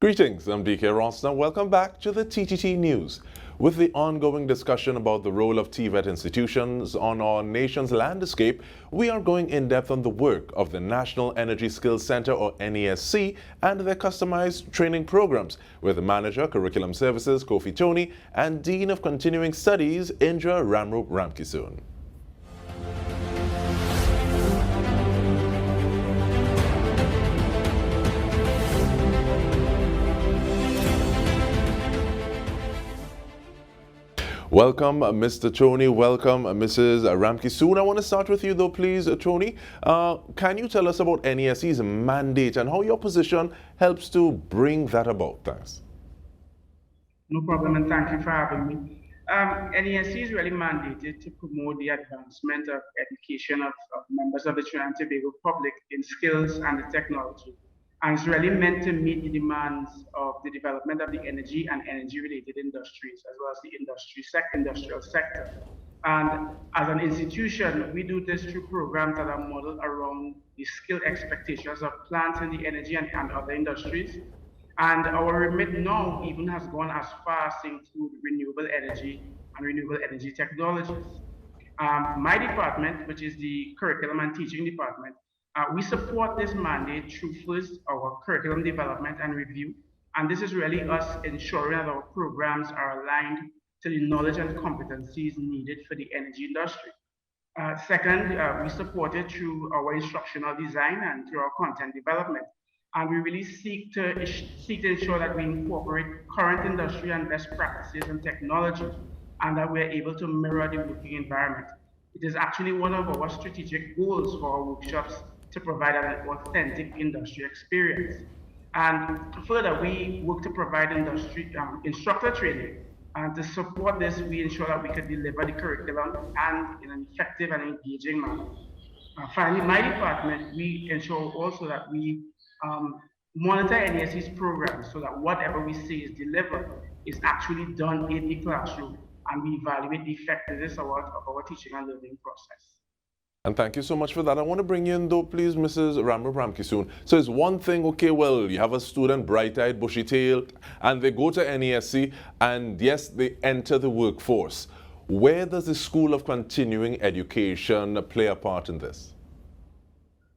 Greetings, I'm Dike Rostant. Welcome back to the TTT News. With the ongoing discussion about the role of TVET institutions on our nation's landscape, we are going in depth on the work of the National Energy Skills Center, or NESC, and their customized training programs, with Manager, Curriculum Services, Kofi Toney, and Dean of Continuing Studies, Indra Ramroop-Ramkissoon. Welcome, Mr. Toney. Welcome, Mrs. Ramkissoon. I want to start with you, though, please, Toney. Can you tell us about NESC's mandate and how your position helps to bring that about? Thanks. No problem, and thank you for having me. NESC is really mandated to promote the advancement of education of members of the Trinidad and Tobago public in skills and the technology. And it's really meant to meet the demands of the development of the energy and energy-related industries, as well as the industrial sector. And as an institution, we do this through programs that are modeled around the skill expectations of plants in the energy and other industries. And our remit now even has gone as far as to include renewable energy and renewable energy technologies. My department, which is the Curriculum and Teaching Department, we support this mandate through first our curriculum development and review. And this is really us ensuring that our programs are aligned to the knowledge and competencies needed for the energy industry. Second, we support it through our instructional design and through our content development. And we really seek to ensure that we incorporate current industry and best practices and technology, and that we're able to mirror the working environment. It is actually one of our strategic goals for our workshops to provide an authentic industry experience. And further, we work to provide instructor training. And to support this, we ensure that we can deliver the curriculum and in an effective and engaging manner. Finally, my department, we ensure also that we monitor NESC's programs so that whatever we say is delivered is actually done in the classroom, and we evaluate the effectiveness of our teaching and learning process. And thank you so much for that. I want to bring you in, though, please, Mrs. Ramroop-Ramkissoon. So it's one thing, okay, well, you have a student, bright-eyed, bushy-tailed, and they go to NESC, and yes, they enter the workforce. Where does the School of Continuing Education play a part in this?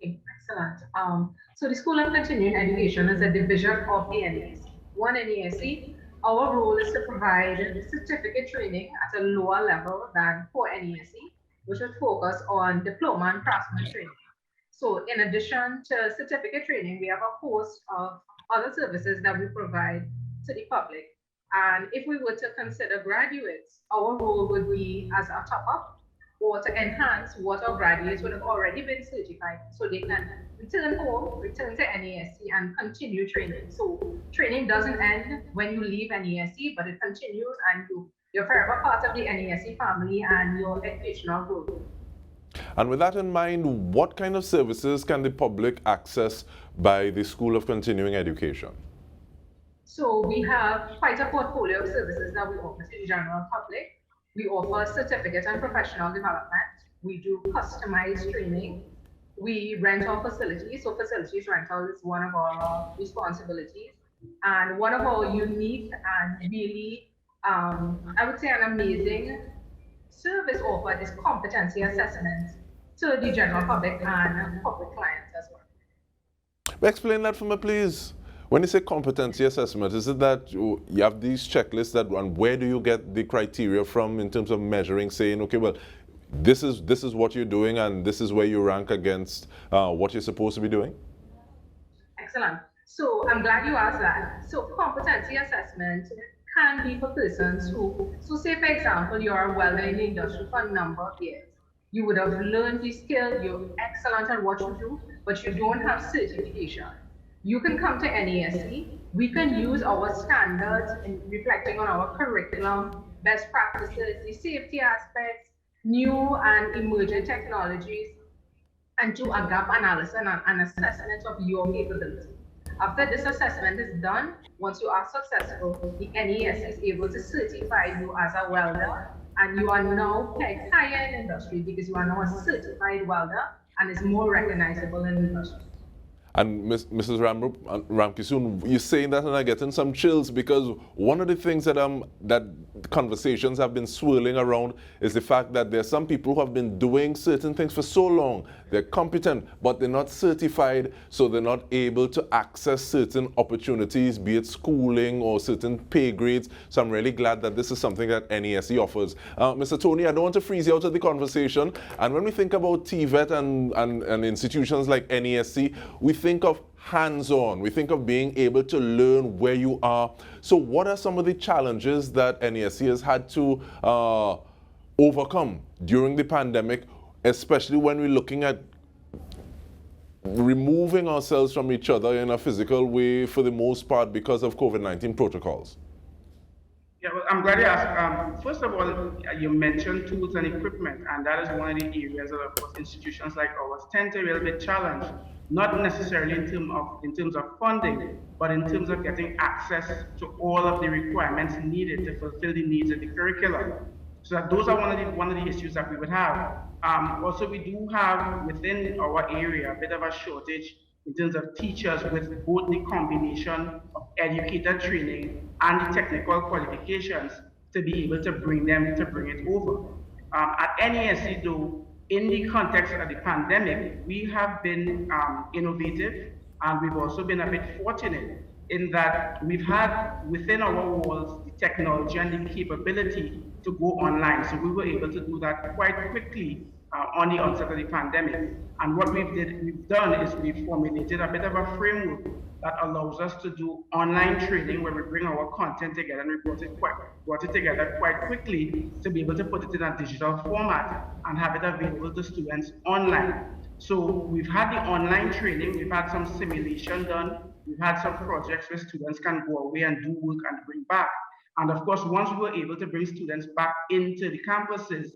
Okay, excellent. So the School of Continuing Education is a division of the NESC. One NESC, our role is to provide certificate training at a lower level than core NESC, which would focus on diploma and craftsman training. So in addition to certificate training, we have a host of other services that we provide to the public. And if we were to consider graduates, our role would be as a top-up or to enhance what our graduates would have already been certified, so they can return home, return to NESC and continue training. So training doesn't end when you leave NESC, but it continues, and you're forever part of the NESC family and your educational growth. And with that in mind, what kind of services can the public access by the School of Continuing Education? So we have quite a portfolio of services that we offer to the general public. We offer certificate and professional development. We do customized training. We rent our facilities. So facilities rental is one of our responsibilities. And one of our unique and really, I would say, an amazing service offered is competency assessment to the general public and corporate clients as well. Explain that for me, please. When you say competency assessment, is it that you have these checklists that, and where do you get the criteria from in terms of measuring, saying, okay, well, this is what you're doing and this is where you rank against what you're supposed to be doing? Excellent. So I'm glad you asked that. So competency assessment can be for persons who, so say for example, you're a welder in the industry for a number of years. You would have learned the skill, you're excellent at what you do, but you don't have certification. You can come to NESC. We can use our standards in reflecting on our curriculum, best practices, the safety aspects, new and emerging technologies, and do a gap analysis and an assessment of your capability. After this assessment is done, once you are successful, the NESC is able to certify you as a welder, and you are now pegged higher in industry because you are now a certified welder and is more recognizable in industry. And Mrs. Ramroop-Ramkissoon, you're saying that and I'm getting some chills, because one of the things that that conversations have been swirling around is the fact that there's some people who have been doing certain things for so long. They're competent, but they're not certified, so they're not able to access certain opportunities, be it schooling or certain pay grades. So I'm really glad that this is something that NESC offers. Mr. Toney, I don't want to freeze you out of the conversation. And when we think about TVET and institutions like NESC, we think of hands-on. We think of being able to learn where you are. So what are some of the challenges that NESC has had to overcome during the pandemic, especially when we're looking at removing ourselves from each other in a physical way for the most part because of COVID-19 protocols? Yeah, well, I'm glad you asked. First of all, you mentioned tools and equipment, and that is one of the areas that, of course, institutions like ours tend to be a little bit challenged, not necessarily in terms of funding, but in terms of getting access to all of the requirements needed to fulfill the needs of the curriculum. So that those are one of the issues that we would have. Also, we do have within our area a bit of a shortage in terms of teachers, with both the combination of educator training and the technical qualifications to be able to bring it over. At NESC though, in the context of the pandemic, we have been innovative, and we've also been a bit fortunate in that we've had within our walls the technology and the capability to go online. So we were able to do that quite quickly on the onset of the pandemic. And what we've done is we've formulated a bit of a framework that allows us to do online training where we bring our content together, and we brought it together quite quickly to be able to put it in a digital format and have it available to students online. So we've had the online training, we've had some simulation done, we've had some projects where students can go away and do work and bring back. And of course, once we were able to bring students back into the campuses,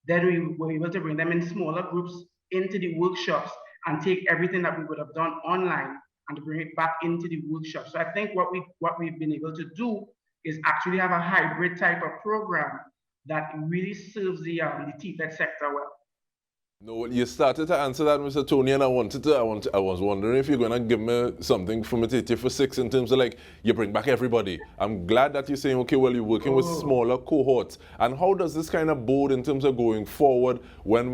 then we were able to bring them in smaller groups into the workshops and take everything that we would have done online and bring it back into the workshop. So I think what we've been able to do is actually have a hybrid type of program that really serves the TVET sector well. No, you started to answer that, Mr. Toney, and I was wondering if you're going to give me something from a take for 6 in terms of like you bring back everybody. I'm glad that you're saying, okay, well, you're working with smaller cohorts. And how does this kind of bode in terms of going forward when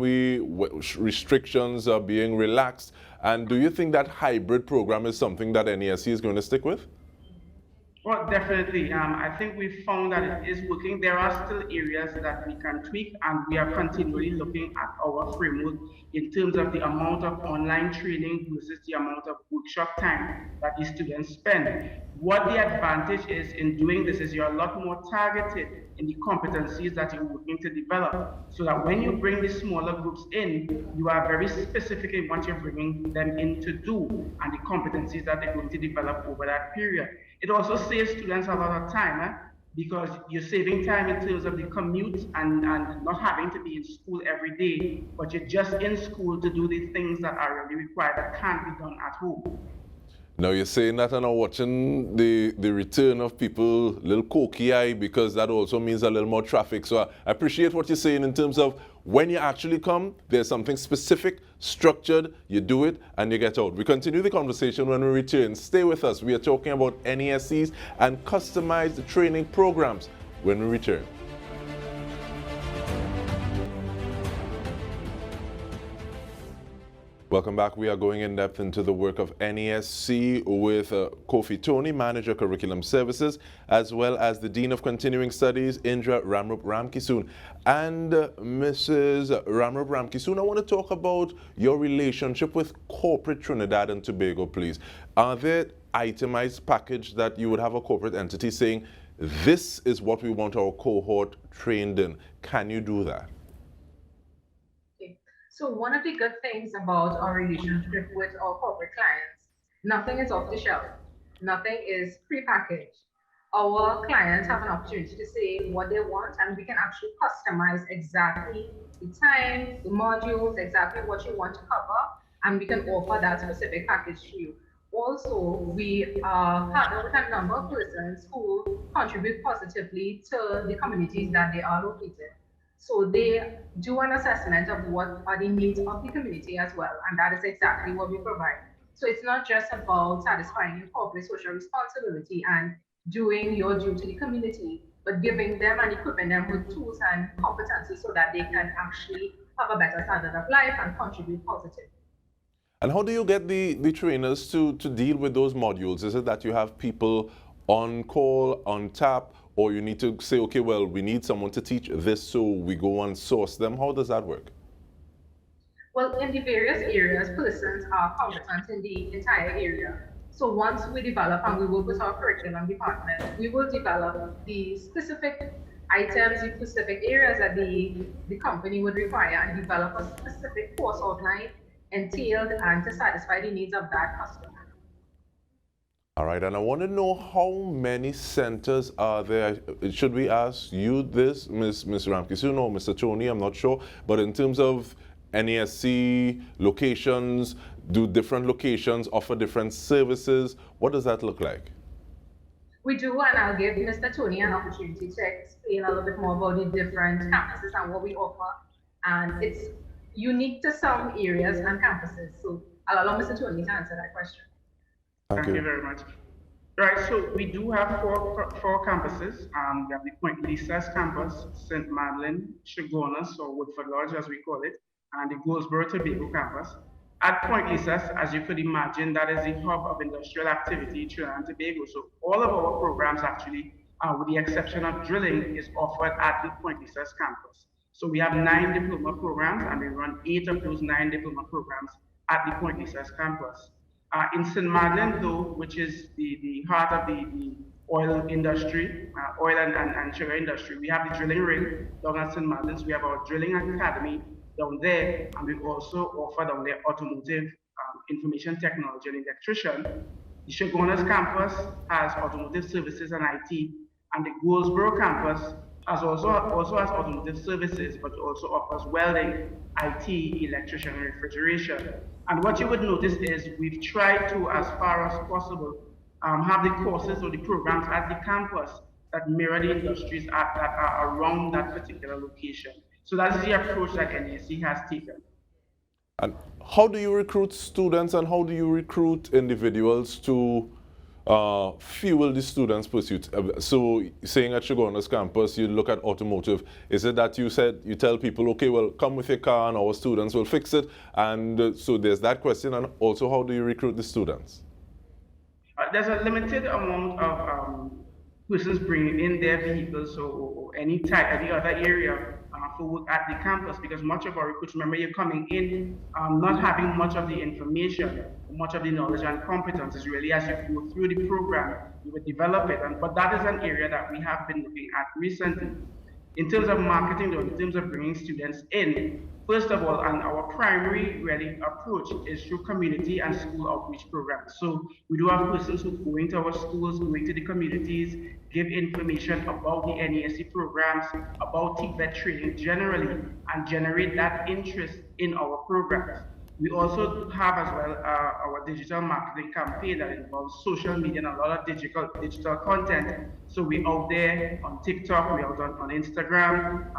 restrictions are being relaxed? And do you think that hybrid program is something that NESC is going to stick with? Well, definitely. I think we've found that it is working. There are still areas that we can tweak, and we are continually looking at our framework in terms of the amount of online training versus the amount of workshop time that the students spend. What the advantage is in doing this is you're a lot more targeted in the competencies that you're looking to develop, so that when you bring the smaller groups in, you are very specific in what you're bringing them in to do and the competencies that they're going to develop over that period. It also saves students a lot of time, because you're saving time in terms of the commute and not having to be in school every day, but you're just in school to do the things that are really required that can't be done at home. Now you're saying that and I'm watching the return of people a little cocky-eye, because that also means a little more traffic. So I appreciate what you're saying in terms of when you actually come, there's something specific, structured, you do it and you get out. We continue the conversation when we return. Stay with us. We are talking about NESCs and customized training programs when we return. Welcome back. We are going in depth into the work of NESC with Kofi Toney, Manager Curriculum Services, as well as the Dean of Continuing Studies, Indra Ramroop-Ramkissoon. And Mrs. Ramroop-Ramkissoon, I want to talk about your relationship with corporate Trinidad and Tobago, please. Are there itemized package that you would have a corporate entity saying, this is what we want our cohort trained in? Can you do that? So one of the good things about our relationship with our corporate clients, nothing is off the shelf. Nothing is prepackaged. Our clients have an opportunity to say what they want, and we can actually customize exactly the time, the modules, exactly what you want to cover, and we can offer that specific package to you. Also, we partner with a number of persons who contribute positively to the communities that they are located. So they do an assessment of what are the needs of the community as well, and that is exactly what we provide. So it's not just about satisfying your corporate social responsibility and doing your due to the community, but giving them and equipping them with tools and competencies so that they can actually have a better standard of life and contribute positively. And how do you get the trainers to deal with those modules? Is it that you have people on call, on tap, or you need to say, okay, well, we need someone to teach this, so we go and source them? How does that work? Well, in the various areas, persons are competent in the entire area. So once we develop and we work with our curriculum department, we will develop the specific items, the specific areas that the company would require and develop a specific course outline entailed and to satisfy the needs of that customer. All right, and I want to know how many centers are there. Should we ask you this, Ms. Ramkissoon or Mr. Toney? I'm not sure. But in terms of NESC locations, do different locations offer different services? What does that look like? We do, and I'll give Mr. Toney an opportunity to explain a little bit more about the different campuses and what we offer. And it's unique to some areas and campuses. So I'll allow Mr. Toney to answer that question. Thank you very much. Right, so we do have four campuses. We have the Point Lisas campus, St. Madeleine, Chaguanas, or Woodford Lodge as we call it, and the Goldsboro Tobago campus. At Point Lisas, as you could imagine, that is the hub of industrial activity in Trinidad and Tobago. So all of our programs actually, with the exception of drilling, is offered at the Point Lisas campus. So we have 9 diploma programs, and we run 8 of those 9 diploma programs at the Point Lisas campus. In St. Madeleine, though, which is the heart of the oil industry, oil and sugar industry, we have the drilling ring down at St. Madeleine. So we have our drilling academy down there, and we also offer down there automotive information technology and electrician. The Chaguanas campus has automotive services and IT, and the Goldsboro campus also has automotive services, but also offers welding, IT, electrician, and refrigeration. And what you would notice is we've tried to, as far as possible, have the courses or the programs at the campus that mirror the industries that are around that particular location. So that is the approach that NESC has taken. And how do you recruit students, and how do you recruit individuals to fuel the students' pursuits? So saying at Chaguanas campus, you look at automotive. Is it that you tell people, okay, well, come with your car and our students will fix it? And so there's that question. And also, how do you recruit the students? There's a limited amount of persons bringing in their vehicles or any other area for work at the campus, because much of our recruits, remember, you're coming in not having much of the information, much of the knowledge and competences. Really, as you go through the program, you will develop it. But that is an area that we have been looking at recently. In terms of marketing, or in terms of bringing students in, first of all, and our primary really approach is through community and school outreach programs. So we do have persons who go into our schools, go into the communities, give information about the NESC programs, about TVET training generally, and generate that interest in our programs. We also have as well our digital marketing campaign that involves social media and a lot of digital content. So we're out there on TikTok, we're out on Instagram,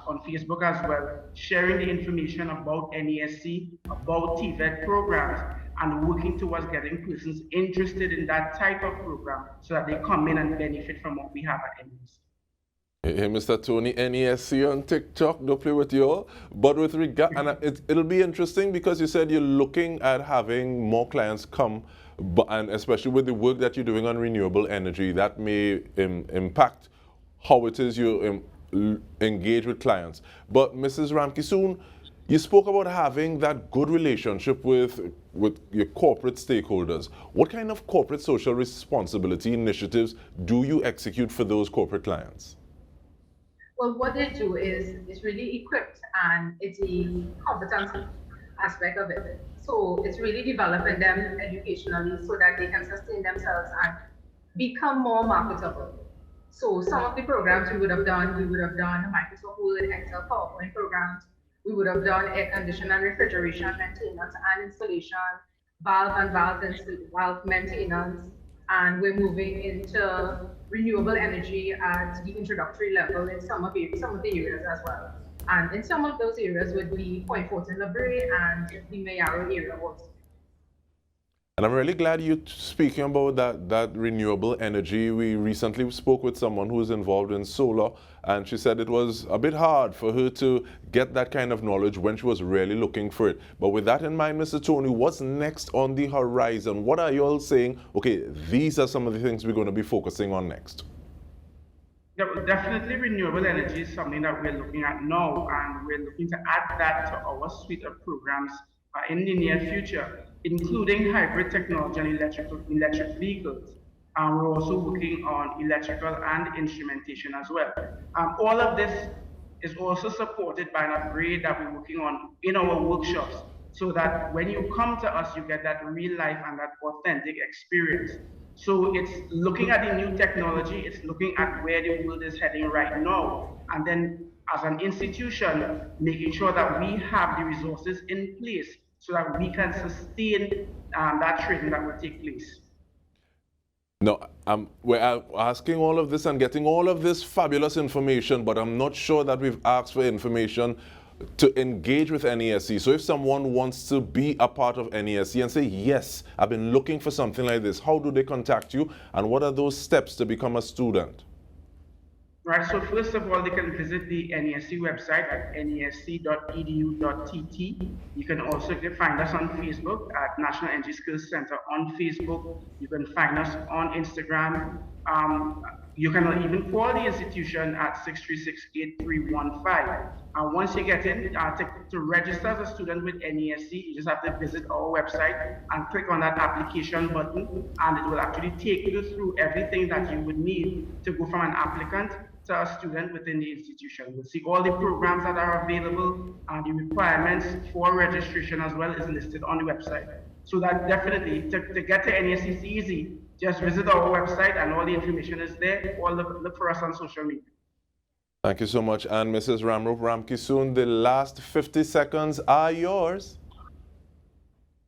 on Facebook as well, sharing the information about NESC, about TVET programs, and working towards getting persons interested in that type of program so that they come in and benefit from what we have at NESC. Hey, Mr. Toney, NESC on TikTok, don't play with you all. But with regard, and it'll be interesting because you said you're looking at having more clients come, and especially with the work that you're doing on renewable energy, that may impact how it is you engage with clients. But Mrs. Ramkissoon, you spoke about having that good relationship with your corporate stakeholders. What kind of corporate social responsibility initiatives do you execute for those corporate clients? Well, what they do is really equipped, and it's the competency aspect of it. So it's really developing them educationally so that they can sustain themselves and become more marketable. So some of the programs we would have done Microsoft Word, Excel, PowerPoint programs. We would have done air conditioning and refrigeration maintenance and installation, valve maintenance, and we're moving into renewable energy at the introductory level in some of the areas as well. And in some of those areas would be Point Fortin, La Brea, and the Mayaro area also. And I'm really glad you're speaking about that renewable energy. We recently spoke with someone who is involved in solar, and she said it was a bit hard for her to get that kind of knowledge when she was really looking for it. But with that in mind, Mr. Toney, what's next on the horizon? What are you all saying? Okay, these are some of the things we're going to be focusing on next. Definitely renewable energy is something that we're looking at now, and we're looking to add that to our suite of programs in the near future, including hybrid technology and electric vehicles. We're also working on electrical and instrumentation as well. All of this is also supported by an upgrade that we're working on in our workshops, so that when you come to us, you get that real life and that authentic experience. So it's looking at the new technology, it's looking at where the world is heading right now, and then as an institution, making sure that we have the resources in place so that we can sustain that training that will take place. No, we're asking all of this and getting all of this fabulous information, but I'm not sure that we've asked for information to engage with NESC. So if someone wants to be a part of NESC and say, yes, I've been looking for something like this, how do they contact you, and what are those steps to become a student? Right, so first of all, they can visit the NESC website at nesc.edu.tt. You can also find us on Facebook at National Energy Skills Center on Facebook. You can find us on Instagram. You can even call the institution at 636-8315. Once you get in, to register as a student with NESC, you just have to visit our website and click on that application button, and it will actually take you through everything that you would need to go from an applicant to a student within the institution. You'll see all the programs that are available, and the requirements for registration as well is listed on the website. So that definitely, to get to NESC is easy. Just visit our website and all the information is there, or look for us on social media. Thank you so much. And Mrs. Ramroop-Ramkissoon, the last 50 seconds are yours.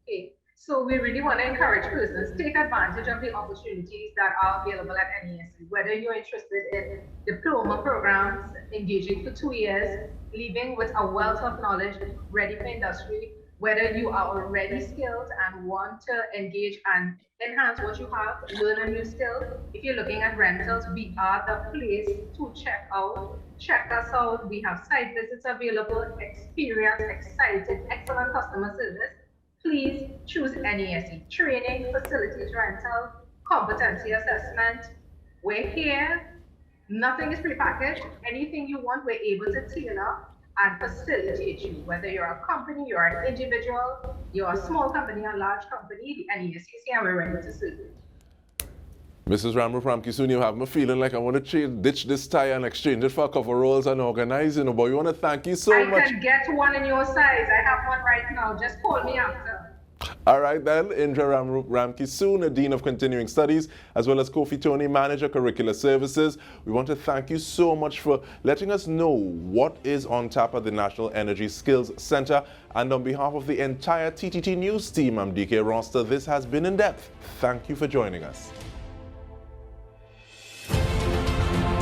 Okay, so we really want to encourage persons to take advantage of the opportunities that are available at NESC, whether you're interested in diploma programs, engaging for 2 years, leaving with a wealth of knowledge, ready for industry, whether you are already skilled and want to engage and enhance what you have, learn a new skill. If you're looking at rentals, we are the place to check us out. We have site visits available, experience, excited, excellent customer service. Please choose NESC. Training, facilities rental, competency assessment. We're here. Nothing is prepackaged. Anything you want, we're able to tailor and facilitate you, whether you're a company, you're an individual, you're a small company, a large company, the NESC is here and we're ready to serve you. Mrs. Ramroop-Ramkissoon, you have me feeling like I want to ditch this tie and exchange it for a cover rolls and organize, you know, but we want to thank you so much. I can get one in your size. I have one right now. Just call me after. All right then, Indra Ramroop-Ramkissoon, the Dean of Continuing Studies, as well as Kofi Toney, Manager, Curricular Services. We want to thank you so much for letting us know what is on tap at the National Energy Skills Center. And on behalf of the entire TTT News team, I'm Dike. This has been In Depth. Thank you for joining us.